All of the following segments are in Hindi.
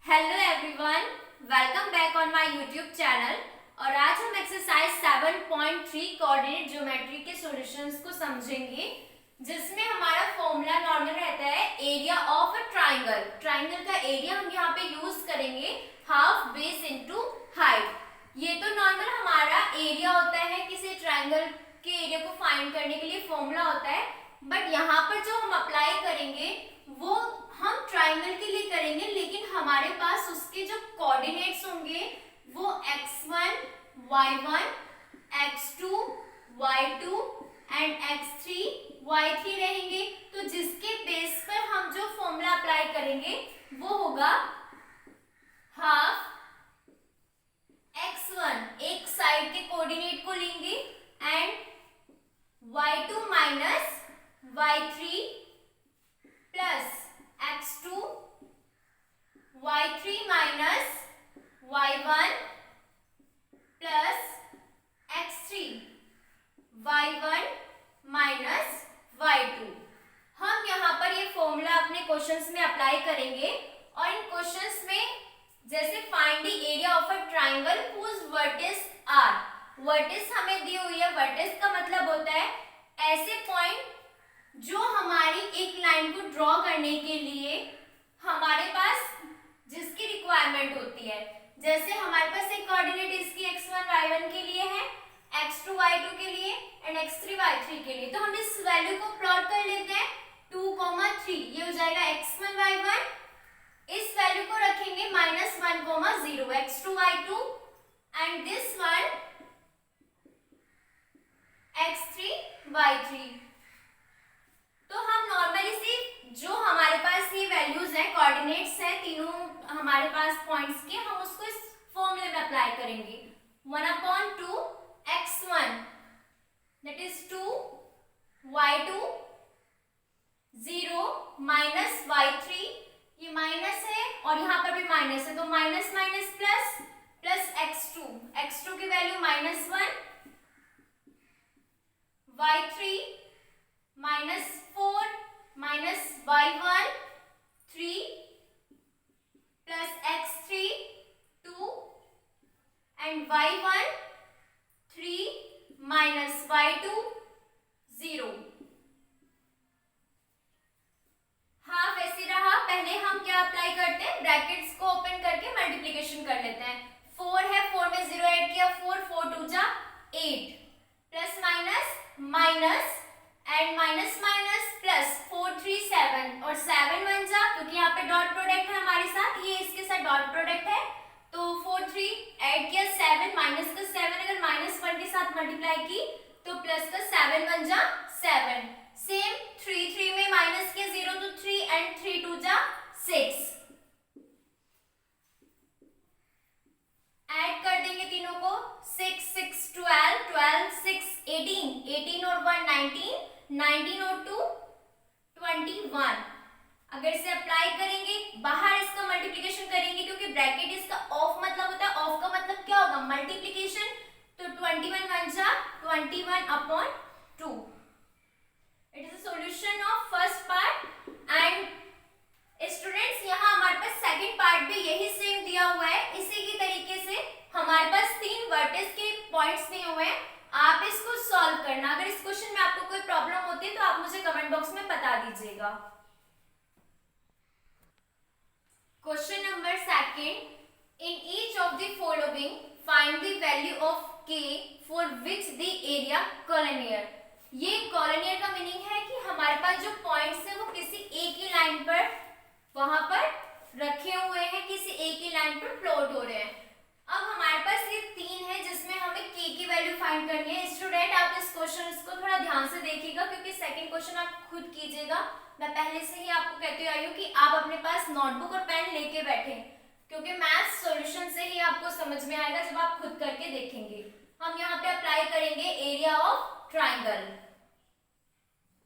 Hello everyone, welcome back on my YouTube channel. और आज हम एक्सरसाइज 7.3 कोऑर्डिनेट ज्योमेट्री के सॉल्यूशंस को समझेंगे, जिसमें हमारा फॉर्मूला नॉर्मल रहता है area of a triangle. Triangle का एरिया हम यहाँ पे यूज करेंगे हाफ बेस इनटू हाइट। ये तो नॉर्मल हमारा एरिया होता है, किसी ट्राइंगल के एरिया को फाइंड करने के लिए फॉर्मूला होता है। बट यहाँ पर जो हम अप्लाई करेंगे वो हम ट्राइंगल के लिए करेंगे, लेकिन हमारे पास उसके जो कोऑर्डिनेट्स होंगे वो x1, y1, x2, y2 and x3, y3 रहेंगे। तो जिसके बेस पर हम जो फॉर्मूला अप्लाई करेंगे वो होगा हाफ x1, एक साइड के कोऑर्डिनेट को लेंगे, and y2 minus y3 plus x2, y3 minus y1 plus x3, y1 minus y2। हम यहाँ पर ये फॉर्मूला अपने क्वेश्चंस में अप्लाई करेंगे, और इन क्वेश्चंस में जैसे find the area of a triangle whose vertices are. Vertices हमें दी हुई है। वर्टिस का मतलब होता है ऐसे पॉइंट जो हमारी एक लाइन को ड्रॉ करने के लिए हमारे पास जिसकी रिक्वायरमेंट होती है। जैसे हमारे पास एक कोऑर्डिनेट इसकी x1 y1 के लिए है, x2 y2 के लिए एंड x3 y3 के लिए। तो हम इस वैल्यू को प्लॉट कर लेते हैं 2, 3। ये हो जाएगा x1 y1, इस वैल्यू को रखेंगे -1, 0 x2 y2 and this one x3 y3। तो हम नॉर्मली से जो हमारे पास ये वैल्यूज है, कोऑर्डिनेट्स है तीनों हमारे पास पॉइंट्स के, हम उसको इस फॉर्मूले में अप्लाई करेंगे। 1/2 x1 that is 2, y2 0 minus y3, ये माइनस है और यहाँ पर भी माइनस है, तो minus minus plus plus x2 की value -1, y3 -4 minus y1 3 plus x3 2 and y1 3 minus y2 0। Half ऐसे रहा। पहले हम क्या अप्लाई करते हैं, ब्रैकेट्स को ओपन करके मल्टीप्लिकेशन कर लेते हैं। 4 है, 4 में 0 ऐड किया, 4 4 2 जा 8 plus minus minus and minus minus plus 4 3 7 और 7 1 जा, क्योंकि यहाँ पे डॉट प्रोडक्ट है हमारे साथ, ये इसके साथ डॉट प्रोडक्ट है, तो 4 3 ऐड किया 7 माइनस का 7 अगर -1 के साथ मल्टीप्लाई की तो प्लस का 7 1 जा 7। सेम 3 3 में माइनस के 0 तो 3 एंड 3 2 जा 6। ऐड कर देंगे तीनों को, 6 6 12 12 6 18 18 और 1 19 19 और 2 21। अगर इसे अप्लाई करेंगे, बाहर इसका मल्टीप्लिकेशन करेंगे, क्योंकि ब्रैकेट इसका ऑफ मतलब होता है। ऑफ का मतलब क्या होगा, मल्टीप्लिकेशन। तो 21 1 जा 21/2। It is a solution of first part. And students, यहाँ हमारे पास सेकंड पार्ट भी यही सेम दिया हुआ है। इसी की तरीके से हमारे पास 3 वर्टेक्स के पॉइंट्स दिए हुए हैं। आप इसको सॉल्व करना। अगर इस क्वेश्चन में आपको कोई प्रॉब्लम होती है तो आप मुझे कमेंट बॉक्स में बता दीजिएगा। Question number second, in each of the following find the value of k for which the area collinear. ये कॉलोनियर का मीनिंग है कि हमारे पास जो पॉइंट्स है वो किसी एक ही लाइन पर वहां पर रखे हुए हैं, किसी एक ही लाइन पर प्लॉट हो रहे हैं। अब हमारे पास ये 3 है जिसमें हमें k की वैल्यू फाइंड करनी है। स्टूडेंट, आप इस क्वेश्चन को थोड़ा ध्यान से देखिएगा, क्योंकि सेकंड क्वेश्चन आप खुद कीजिएगा। मैं पहले से ही आपको कहती आई हूँ कि आप अपने पास नोटबुक और पेन लेके बैठे, क्योंकि मैथ्स सॉल्यूशन से ही आपको समझ में आएगा जब आप खुद करके देखेंगे। हम यहाँ पे अप्लाई करेंगे area of triangle.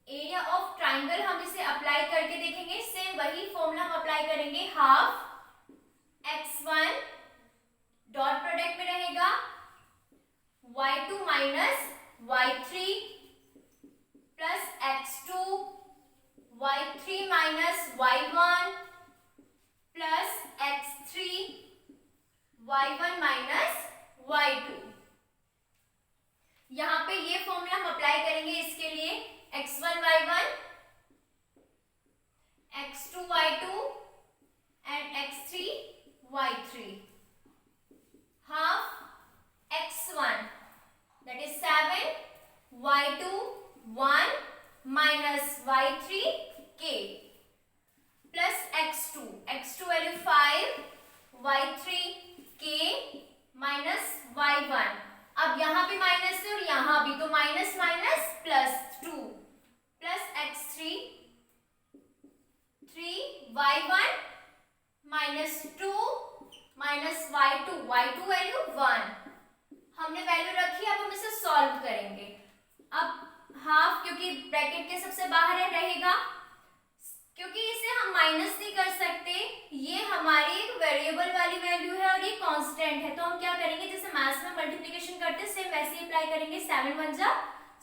Area of triangle हम इसे अप्लाई करके देखेंगे। सेम वही फॉर्मूला हम अप्लाई करेंगे, हाफ x1 डॉट प्रोडक्ट में रहेगा y2 minus y3 plus x2 y3 minus y1 plus x3 y1 minus y2। यहाँ पे ये फॉर्मूला हम अप्लाई करेंगे इसके लिए, x1 y1, x2 y2 and x3 y3, half x1 that is 7, y2 1 minus y3 k plus x2 value 5, y3 k minus y1। अब यहाँ भी माइनस है और यहाँ भी, तो minus minus plus 2 plus x3 3 y1 minus 2 minus y2 value 1 हमने वैल्यू रखी। अब हम इसे सॉल्व करेंगे। अब हाफ क्योंकि ब्रैकेट के सबसे बाहर है रहेगा, क्योंकि इसे हम माइनस नहीं कर सकते, ये हमारी एक वेरिएबल वाली वैल्यू है और ये कांस्टेंट है, तो हम क्या करेंगे, जैसे मैथ्स में मल्टीप्लिकेशन करते सेम वैसे ही अप्लाई करेंगे। 7 1 जा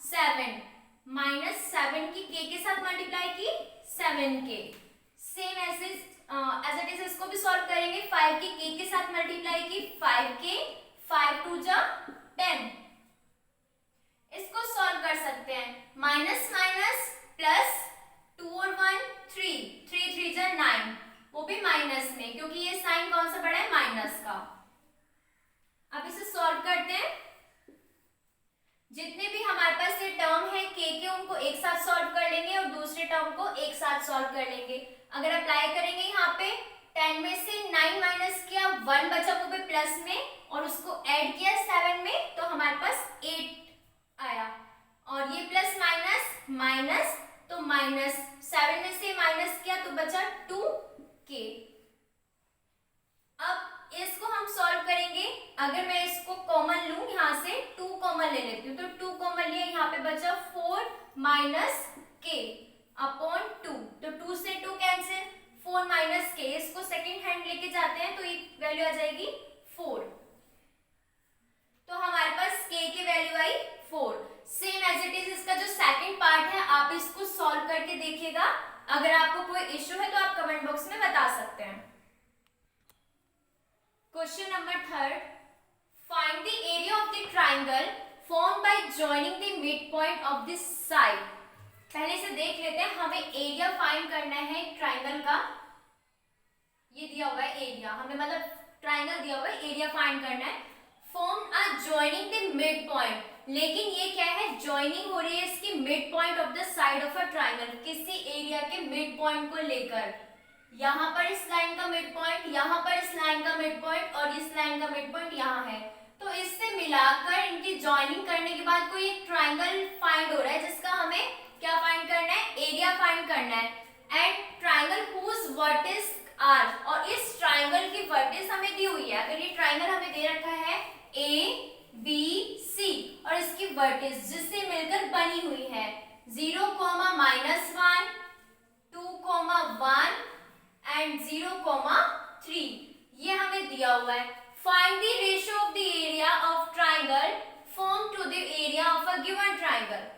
7 माइनस 7 की k के साथ मल्टीप्लाई की 7k, same as it is इसको भी सॉल्व करेंगे। 5 की k के साथ मल्टीप्लाई की 5k, 5 2 जा 10, इसको सॉल्व कर सकते हैं। माइनस माइनस प्लस 2 और 1 3 3 3 जा 9, वो भी माइनस में, क्योंकि ये साइन कौन सा बड़ा है, माइनस का। अब इसे सॉल्व करते हैं। जितने भी हमारे पास ये टर्म है k के, उनको एक साथ सॉल्व कर लेंगे और दूसरे टर्म को एक साथ सॉल्व कर लेंगे। अगर अप्लाई करेंगे यहाँ पे 10 में से 9 माइनस किया, 1 बचा वो भी प्लस में, और उसको ऐड किया 7 में, तो हमारे पास 8 आया। और ये प्लस माइनस माइनस, तो माइनस 7 में से माइनस किया तो बचा 2k। अब इसको हम सॉल्व करेंगे। अगर मैं इसको कॉमन लूं, यहाँ से 2 कॉमन ले लेती हूँ, तो 2 कॉमन लिया, यहाँ पे बचा 4 माइनस k अपॉन 2, तो 2 से 2 कैंसिल, 4 माइनस k, इसको सेकेंड हैंड लेके जाते हैं तो ये वैल्यू आ जाएगी 4, तो हमारे पास k की वैल्यू आई 4। सेम एज इट इज इसका जो सेकंड पार्ट है, आप इसको सॉल्व करके देखिएगा। अगर आपको कोई इश्यू है तो आप कमेंट बॉक्स में बता सकते हैं। Question number 3, find the area of the triangle formed by joining the midpoint of the side. पहले से देख लेते हैं, हमें एरिया फाइंड करना है ट्राइंगल का। ये दिया हुआ है एरिया, हमें मतलब ट्राइंगल दिया हुआ है, एरिया फाइंड करना है। Form are joining the midpoint, लेकिन ये क्या है, जॉइनिंग हो रही है इसकी midpoint of the side of a triangle, किसी एरिया के मिड पॉइंट को लेकर। यहाँ पर इस लाइन का मिड पॉइंट, यहाँ पर इस लाइन का मिड पॉइंट और इस लाइन का मिड पॉइंट यहाँ है, तो इससे मिलाकर इनकी जॉइनिंग करने के बाद कोई एक ट्राइंगल फाइंड हो रहा है, जिसका हमें क्या फाइंड करना है, एरिया फाइंड करना है। And triangle whose vertices are, और इस ट्राइंगल की वर्टिस हमें दी हुई है। अगर ये ट्राइंगल हमें दे रखा है ए बी सी, और इसकी वर्टिस जिससे मिलकर बनी हुई है 0, -1 2, 1 एंड 0, 3, ये हमें दिया हुआ है। Find the ratio of the area of triangle form to the area of a given triangle.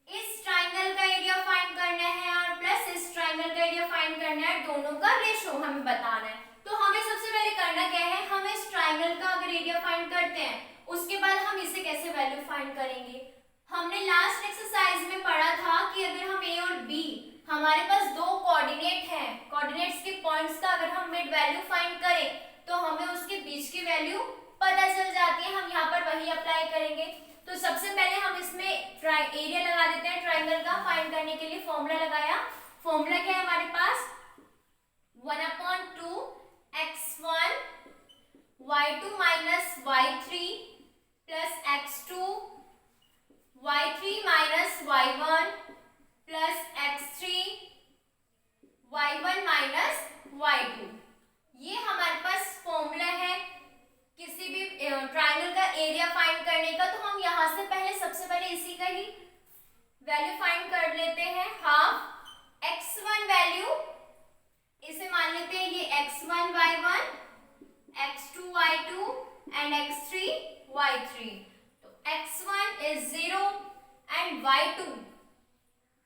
इस ट्राइंगल का एरिया फाइंड करना है और प्लस इस ट्राइंगल का एरिया फाइंड करना है, दोनों का रेशियो हमें बताना है। तो हमें सबसे पहले करना क्या है, हम इस ट्राइंगल का अगर एरिया फाइंड करते हैं, उसके बाद हम इसे कैसे वैल्यू फाइंड करेंगे। हमने लास्ट एक्सरसाइज में पढ़ा था कि अगर हम ए और बी, हमारे पास दो कोऑर्डिनेट हैं, कोऑर्डिनेट्स के पॉइंट्स का अगर हम मिड वैल्यू फाइंड करें तो हमें उसके बीच की वैल्यू पता चल जाती है। हम यहाँ पर वही अप्लाई करेंगे। तो सबसे पहले हम इसमें एरिया लगा देते हैं ट्राइंगल का फाइंड करने के लिए। फॉर्मूला लगाया, फॉर्मूला क्या है हमारे पास, 1/2 x1 y2 minus y3 plus x2 y3 minus y1 plus x3 y1 minus y2। ये हमारे पास फॉर्मूला है किसी भी ट्राइंगल का एरिया फाइंड करने का। तो हम यहाँ से पहले सबसे पहले इसी का ही वैल्यू फाइंड कर लेते हैं। हाफ x1 वैल्यू, इसे मान लेते हैं ये x1 y1, x2 y2 and x3 y3। तो x1 is 0 and y2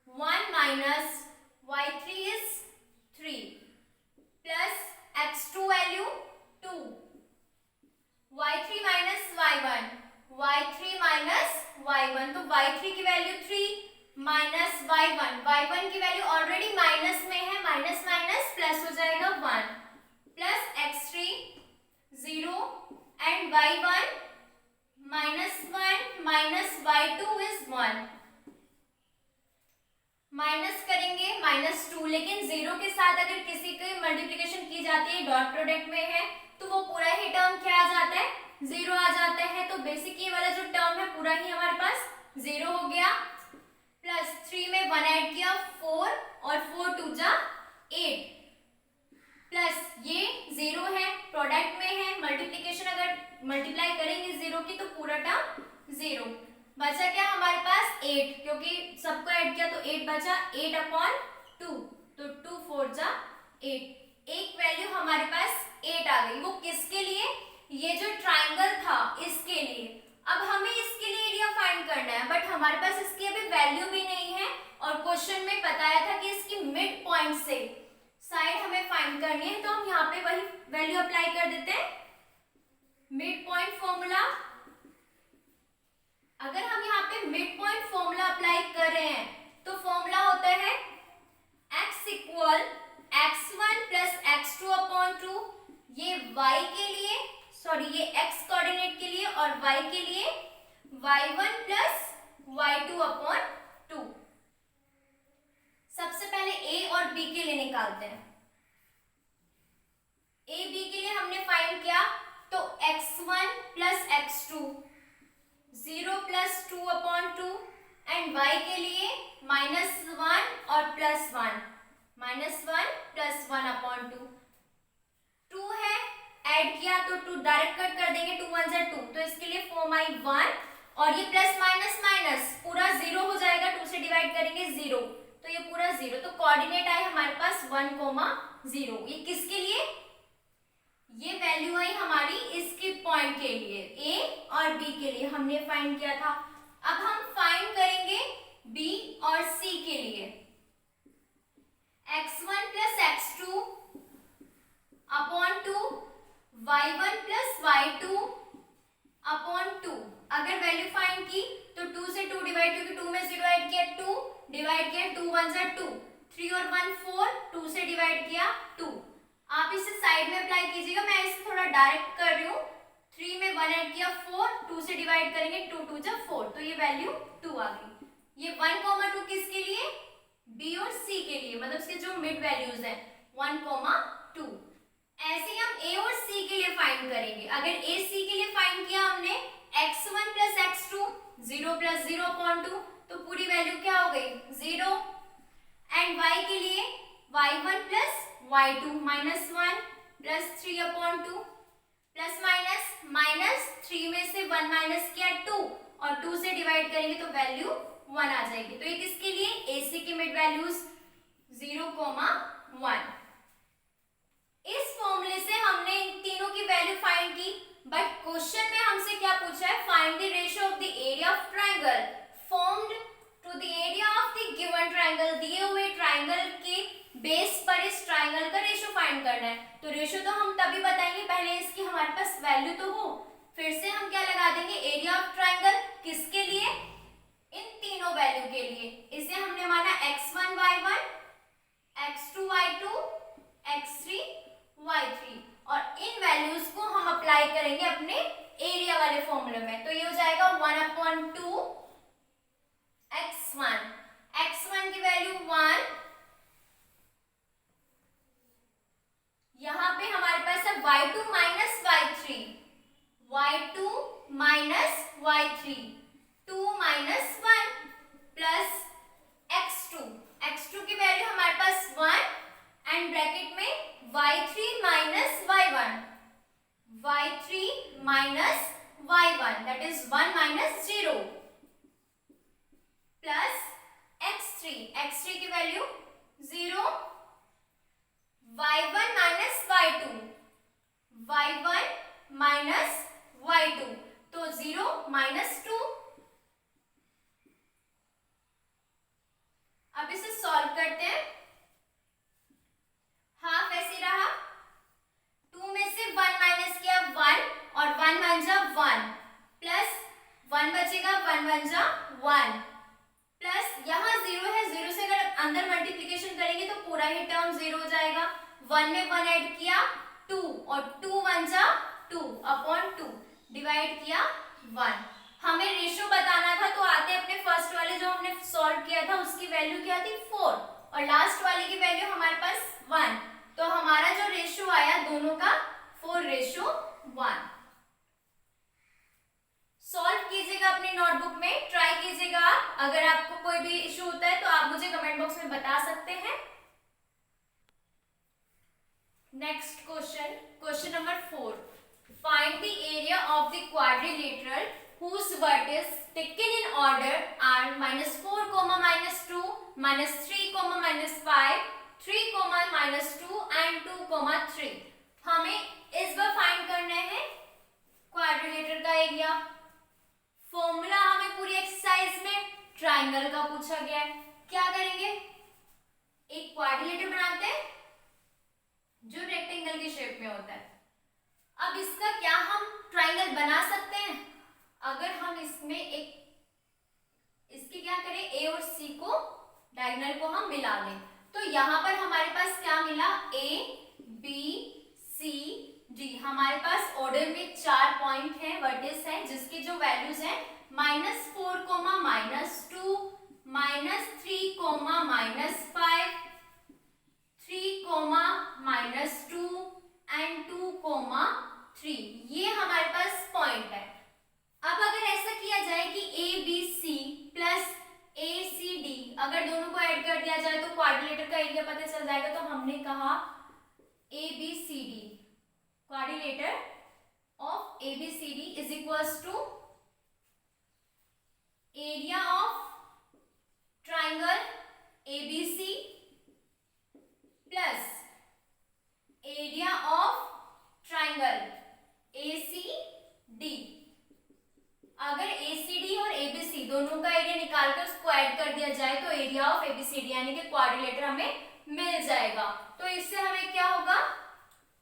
1 minus y3 is 3 plus x2 value 2 y1, y3 minus y1, तो y3 की वैल्यू 3 माइनस y1 की वैल्यू ऑलरेडी माइनस में है, माइनस माइनस प्लस हो जाएगा 1 plus x3 0 and y1 -1 minus y2 is 1, minus करेंगे -2, लेकिन जीरो के साथ अगर किसी की मल्टीप्लिकेशन की जाती है, डॉट प्रोडक्ट में है, तो वो पूरा ही टर्म क्या आ जाता है, जीरो आ जाता है। तो बेसिक ये वाला जो टर्म है पूरा ही हमारे पास जीरो हो गया। प्लस 3 में 1 ऐड किया 4 और 4 2 जा 8 प्लस ये जीरो है, प्रोडक्ट में है, मल्टीप्लिकेशन अगर मल्टीप्लाई करेंगे जीरो की तो पूरा टर्म जीरो। बचा क्या हमारे पास 8, क्योंकि सबको ऐड किया तो 8 बचा, 8/2, तो 2 4 जा 8, एक वैल्यू हमारे पास 8 आ गई। वो किसके लिए, ये जो ट्राइंगल था इसके लिए। अब हमें इसके लिए एरिया फाइंड करना है, बट हमारे पास इसकी अभी वैल्यू भी नहीं है, और क्वेश्चन में बताया था कि इसकी मिड पॉइंट से साइड हमें फाइंड करनी है, तो हम यहाँ पे वही वैल्यू अप्लाई कर देते हैं। मिड पॉइंट फॉर्मूला, अगर हम यहाँ पे मिड पॉइंट फॉर्मूला अप्लाई कर रहे हैं तो फॉर्मूला होता है x equal x1 plus x2/2, ये y के लिए, सॉरी ये x कोऑर्डिनेट के लिए, और y के लिए y1 प्लस y2/2। सबसे पहले a और b के लिए निकालते हैं। a b के लिए हमने फाइंड किया तो x1 plus x2 0 plus 2/2 and y के लिए -1 और +1, -1 प्लस 1/2, 2 है, ऐड किया तो 2 डायरेक्ट कट कर देंगे, 2 1 जा 2, तो इसके लिए 4/1 और ये प्लस माइनस माइनस पूरा 0 हो जाएगा, 2 से डिवाइड करेंगे 0, तो ये पूरा 0, तो कोऑर्डिनेट आए हमारे पास 1,0। ये किसके लिए, ये वैल्यू आई हमारी इसके पॉइंट के लिए, ए और बी के लिए हमने फाइंड किया था। अब हम फाइंड करेंगे बी और सी के लिए। x1 plus x2/2 y1 plus y2/2, अगर वैल्यू फाइंड की तो 2 से 2 डिवाइड, क्योंकि 2 में 0 ऐड किया 2 डिवाइड किया, 2 1 जा 2, 3 और 1 4, 2 से डिवाइड किया 2। आप इसे साइड में अप्लाई कीजिएगा, मैं इसे थोड़ा डायरेक्ट कर रही हूँ। 3 में 1 ऐड किया 4, 2 से डिवाइड करेंगे, 2 2 जा 4, तो ये वैल्यू 2 आ गई। ये 1,2 किसके लिए, बी और सी के लिए, मतलब इसके जो मिड वैल्यूज हैं 1,2। ऐसे ही हम ए और सी के लिए फाइंड करेंगे। अगर ए सी के लिए फाइंड किया हमने x1 प्लस x2 0 प्लस 0/2, तो पूरी वैल्यू क्या हो गई 0, एंड y के लिए y1 plus y2 -1 plus 3/2, plus minus minus 3 में से 1 माइनस किया 2 और 2 से डिवाइड करेंगे तो वैल्यू 1 आ जाएगी। तो ये किसके लिए, AC की मिड वैल्यूज 0,1। इस फॉर्मूले से हमने इन तीनों की वैल्यू फाइंड की, बट क्वेश्चन में हमसे क्या पूछा है, find the ratio of the area of triangle formed to the area of the given triangle. दिए हुए ट्राइंगल के बेस पर इस ट्राइंगल का रेशियो फाइंड करना है। तो रेशियो तो हम तभी बताएंगे, पहले इसकी हमारे पास वैल्यू तो हो, फिर से हम क्या लगा देंगे, एरिया ऑफ ट्राइंगल, किसके लिए, इन तीनों वैल्यू के लिए। इसे हमने माना x1 y1, x2 y2, x3 y3, और इन वैल्यूज को हम अप्लाई करेंगे अपने एरिया वाले फॉर्मूले में। तो ये हो जाएगा 1/2 x1, x1 की वैल्यू 1, यहां पे हमारे पास है y2 minus y3, y2 minus y3, 2 minus 1 plus x2, x2 की वैल्यू हमारे पास 1 एंड ब्रैकेट में y3 minus y1, y3 minus y1 that is 1 minus 0 plus x3, x3 की value 0, y1 minus y2, y1 minus y2, तो 0 माइनस 2। अब इसे सॉल्व करते हैं। हाफ ऐसे रहा, 2 में से 1 माइनस किया 1 और 1 1 जा 1, 1 ऐड किया 2 और 2 1 जा 2 अपॉन 2 डिवाइड किया 1। हमें रेशियो बताना था तो आते अपने फर्स्ट वाले जो हमने सॉल्व किया था उसकी वैल्यू क्या थी 4 और लास्ट वाले की वैल्यू हमारे पास 1, तो हमारा जो रेशियो आया दोनों का 4:1। सॉल्व कीजिएगा अपनी नोटबुक में, ट्राई कीजिएगा। अगर आपको कोई भी इशू होता है तो आप मुझे कमेंट बॉक्स में बता सकते हैं। Next question, question number 4, find the area of the quadrilateral whose vertices taken in order are -4, -2, -3, -5, 3, -2 and 2, 3। हमें इस बार फाइंड करना है क्वाड्रिलेटर का एरिया। फॉर्मूला हमें पूरी एक्सरसाइज में ट्राइंगल का पूछा गया है। क्या करेंगे, एक क्वाड्रिलेटर बनाते हैं जो रेक्टेंगल की शेप में होता है। अब इसका क्या हम ट्राइंगल बना सकते हैं अगर हम इसमें इसके क्या करें, ए और सी को डायगोनल को हम मिला दें। तो यहाँ पर हमारे पास क्या मिला, ए बी सी डी। हमारे पास ऑर्डर में 4 पॉइंट हैं, वर्टिस हैं, जिसकी जो वैल्यूज हैं -4, -2, -3, -5, 3, -2 एंड 2, 3। ये हमारे पास पॉइंट है। अब अगर ऐसा किया जाए कि A B C plus A C D, अगर दोनों को ऐड कर दिया जाए तो क्वाड्रिलेटर का एरिया पता चल जाएगा। तो हमने कहा A B C D, quadrilateral of A B C D is equals to area of triangle A B C plus area of triangle A C D. अगर ACD और ABC दोनों का एरिया निकालकर उसको ऐड कर दिया जाए तो एरिया ऑफ ABCD यानी कि क्वाड्रिलेटर हमें मिल जाएगा। तो इससे हमें क्या होगा,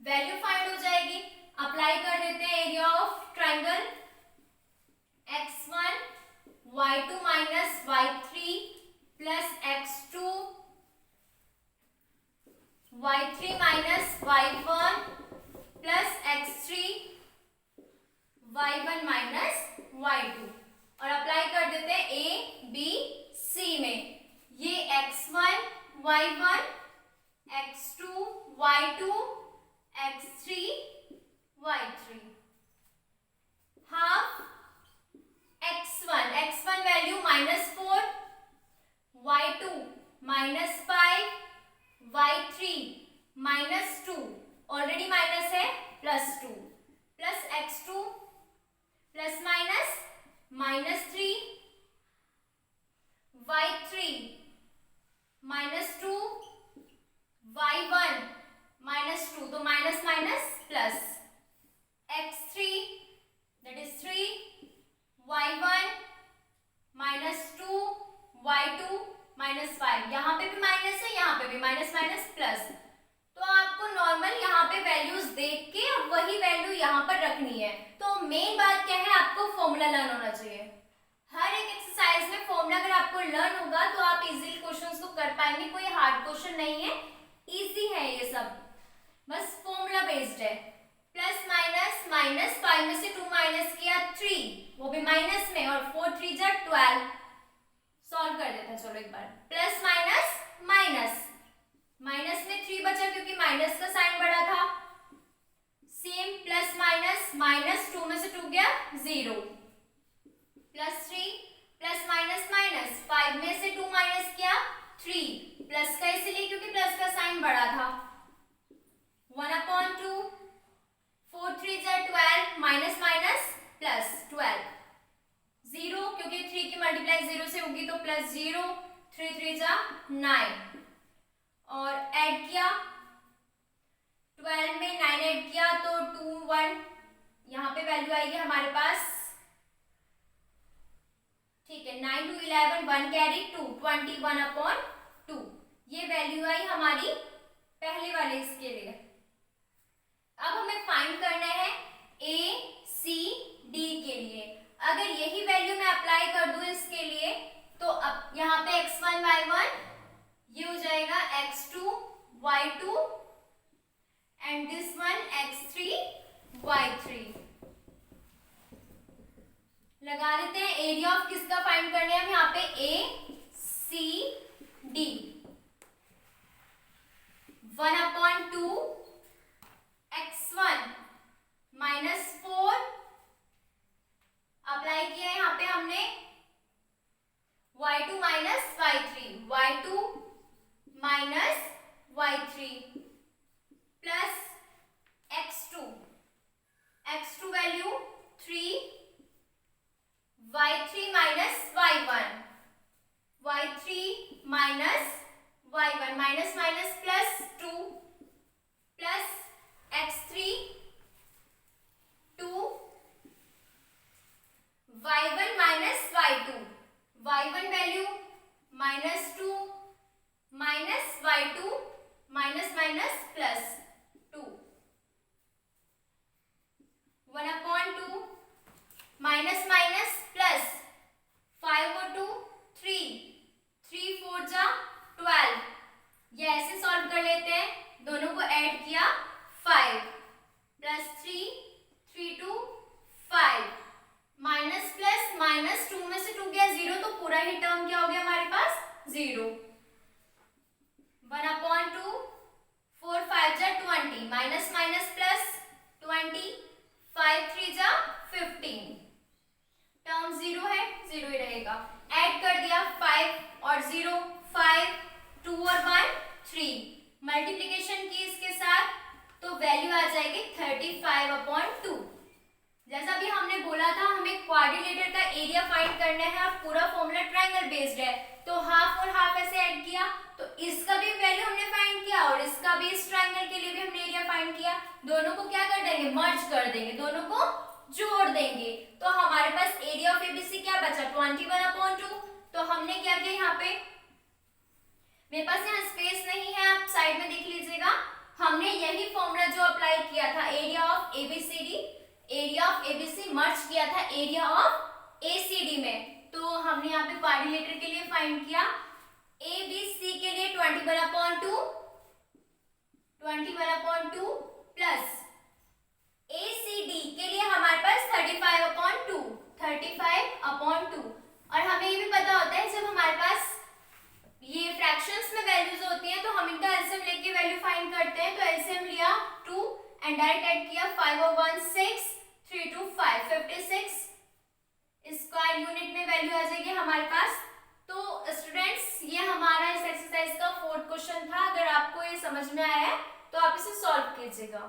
वैल्यू फाइंड हो जाएगी। अप्लाई कर देते हैं area of triangle x1 y2 minus y3 plus x2 y3 minus y1 plus x3 y1 minus y2 और अप्लाई कर देते हैं A B C में। ये x1 y1 x2 y2 x3 y3 half x1 value -4 y2 -5 y3 -2 already minus है +2 plus x2 plus minus -3 y3 -2 y1 -2 तो minus minus plus x3 that is 3 y1 -2 y2 -5। यहाँ पे भी माइनस है, यहाँ पे भी माइनस माइनस प्लस। तो आपको नॉर्मल यहाँ पे वैल्यूज देख के वही वैल्यू यहाँ पर रखनी है। तो मेन बात क्या है, आपको फॉर्मूला लर्न होना चाहिए। हर एक एक्सरसाइज में फॉर्मूला अगर आपको लर्न होगा तो आप इजीली क्वेश्चंस को कर पाएंगे। कोई हार्ड क्वेश्चन नहीं है, इजी है ये सब, बस फॉर्मूला बेस्ड है। प्लस माइनस माइनस 5 में से 2 माइनस किया 3, वो भी माइनस में, और 4 3 जा 12। सॉल्व कर देते हैं चलो एक बार। प्लस माइनस माइनस, माइनस में 3 बचा क्योंकि माइनस का साइन बड़ा था। सेम प्लस माइनस, -2 में से 2 गया 0, +3 प्लस माइनस माइनस 5 में से 2 माइनस किया 3, प्लस का इसलिए क्योंकि प्लस का साइन बड़ा था। 1/2 4 3 जा 12 माइनस माइनस प्लस 12, 0 क्योंकि 3 की मल्टीप्लाई 0 से होगी तो +0, 3 3 जा 9 और ऐड किया 12 में 9 ऐड किया तो 2 1, यहाँ पे वैल्यू आएगी हमारे पास, ठीक है। 9 2 11 1 कैरी 2 21/2 ये वैल्यू आई हमारी पहले वाले इसके लिए। अब हमें फाइंड करना है ए सी डी के लिए। अगर यही वैल्यू मैं अप्लाई कर दूं इसके लिए तो अब यहाँ पे x1 y1 ये हो जाएगा x2 y2 and this one x3 y3. लगा देते हैं. एरिया ऑफ किसका फाइंड करने हैं हम यहाँ पे? ए सी डी. 1/2 x1 -4 अप्लाई किया है यहाँ पे हमने. y2 minus y3, y2 minus y3 plus x2, x2 value 3, y3 minus y1, y3 minus y1, minus minus plus 2 plus x3 2, y1 minus y2, y1 value -2 minus y2 minus minus plus 2, 1/2 minus minus plus 5/2 3, 3 4 जा 12. ये ऐसे सॉल्व कर लेते हैं. दोनों को ऐड किया 5 plus 3, 3 2 5 माइनस प्लस माइनस 2 में से 2 गया 0 तो पूरा ही टर्म क्या हो गया हमारे पास? 0. 1/2 4 5 जा 20 माइनस माइनस प्लस 20 5 3 जा 15. टर्म 0 है, 0 ही रहेगा. ऐड कर दिया 5 और 0, 5 2 और 1 3. मल्टीप्लिकेशन की इसके साथ तो वैल्यू आ जाएगी 35/2. जैसा भी हमने बोला था हमें क्वाड्रिलेटर का एरिया फाइंड करना है और पूरा फॉर्मूला ट्रायंगल बेस्ड है तो हाफ और हाफ ऐसे ऐड किया तो इसका भी वैल्यू हमने फाइंड किया और इसका भी, इस ट्रायंगल के लिए भी हमने एरिया फाइंड किया. दोनों को क्या कर देंगे? मर्ज कर देंगे, दोनों को जोड़ देंगे. तो हमारे पास एरिया ऑफ एबीसी क्या बचा? 21/2. तो हमने क्या किया यहाँ पे? मेरे पास यहाँ स्पेस नहीं है, आप साइड में देख लीजिएगा. हमने यही फॉर्मूला जो अप्लाई किया था area of ABCD, area of ABC merge किया था एरिया ऑफ एसीडी में. तो हमने यहाँ पे क्वाड्रिलेटर के लिए फाइंड किया. एबीसी के लिए 20/2 प्लस एसीडी के लिए हमारे पास 35/2. और हमें ये भी पता होता है जब हमारे पास ये फ्रैक्शंस में वैल्यूज होती हैं तो हम इनका एलसीएम लेके वैल्यू फाइंड करते हैं. तो एलसीएम लिया 2 एंड डायरेक्ट ऐड किया 5 और 1 6, 3 2 5 56 स्क्वायर यूनिट में वैल्यू आ जाएगी हमारे पास. तो स्टूडेंट्स ये हमारा इस एक्सरसाइज का 4th क्वेश्चन था. अगर आपको ये समझ में आया है तो आप इसे सॉल्व कीजिएगा.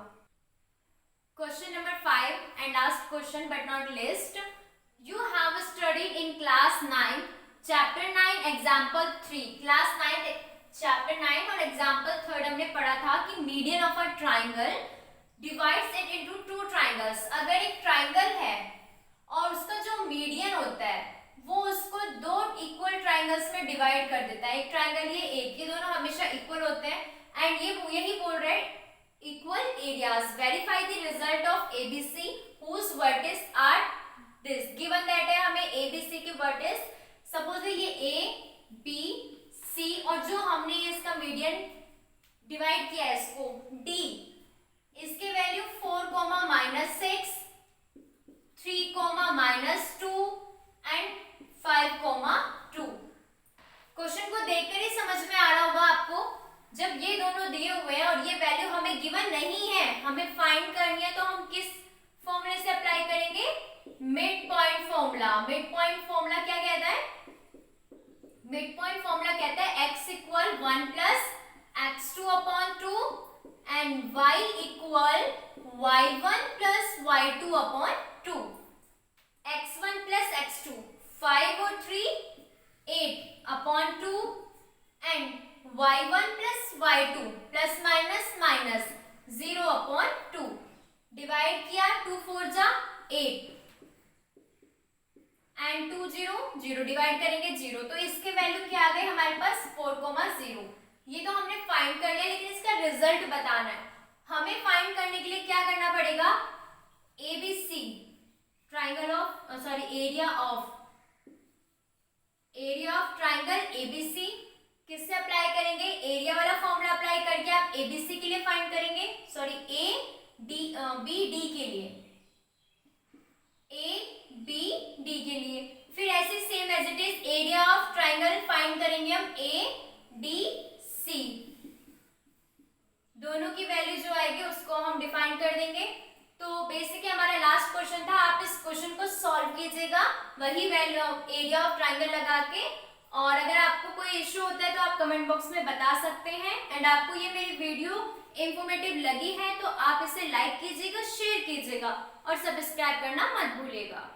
Question number 5 and last question but not list. You have studied in class 9 chapter 9 example 3. Class 9 chapter 9 और एग्जाम्पल 3 हमने पढ़ा था कि median of a triangle divides it into 2 triangles. अगर एक ट्राइंगल है और उसका जो मीडियन होता है वो उसको 2 इक्वल ट्राइंगल्स में डिवाइड कर देता है. एक ट्राइंगल ये एक, ये दोनों हमेशा इक्वल होते हैं एंड ये यही बोल रहे हैं equal areas. Verify the result of ABC whose vertices are this. Given that है हमें एबीसी के वर्टिस. सपोज ये ए बी सी और जो हमने इसका मीडियन डिवाइड किया है इसको डी, इसके वैल्यू 4, -6, 3, -2 एंड 5, 2. क्वेश्चन को देखकर ही समझ में आ रहा होगा आपको. जब ये दोनों दिए हुए हैं और ये वैल्यू हमें गिवन नहीं है, हमें फाइंड करनी है तो हम किस फॉर्मूले से अप्लाई करेंगे? Mid point formula. Mid point formula क्या कहता है? मिड पॉइंट फॉर्मूला कहता है x = 1 + x2/2 and y = y1 + y2/2. x1 + x2 5 और 3 8/2 and y1 + y2 ± -0/2. डिवाइड किया 2 4 जा 8 एंड 2 0 0 डिवाइड करेंगे 0. तो इसके वैल्यू क्या आ गए हमारे पास? 4, 0. ये तो हमने फाइंड कर लिया लेकिन इसका रिजल्ट बताना है. हमें फाइंड करने के लिए क्या करना पड़ेगा? ABC triangle of area of triangle ABC किससे अप्लाई करेंगे? एरिया वाला फॉर्मूला अप्लाई करके आप ABC के लिए फाइंड करेंगे, सॉरी BD के लिए, ABD के लिए। फिर ऐसे same as it is area of triangle find करेंगे हम ADC। दोनों की वैल्यू जो आएगी उसको हम डिफाइन कर देंगे। तो बेसिकली हमारा लास्ट क्वेश्चन था, आप इस क्वेश्चन को सॉल्व कीजिएगा वही वैल्यू एरिया ऑफ ट्राइंगल लगा के। और अगर आपको कोई इश्यू होता है तो आप कमेंट बॉक्स में बता सकते हैं। एंड आपको ये मेरी वीडियो इंफॉर्मेटिव लगी है तो आप इसे लाइक कीजिएगा, शेयर कीजिएगा और सब्सक्राइब करना मत भूलिएगा।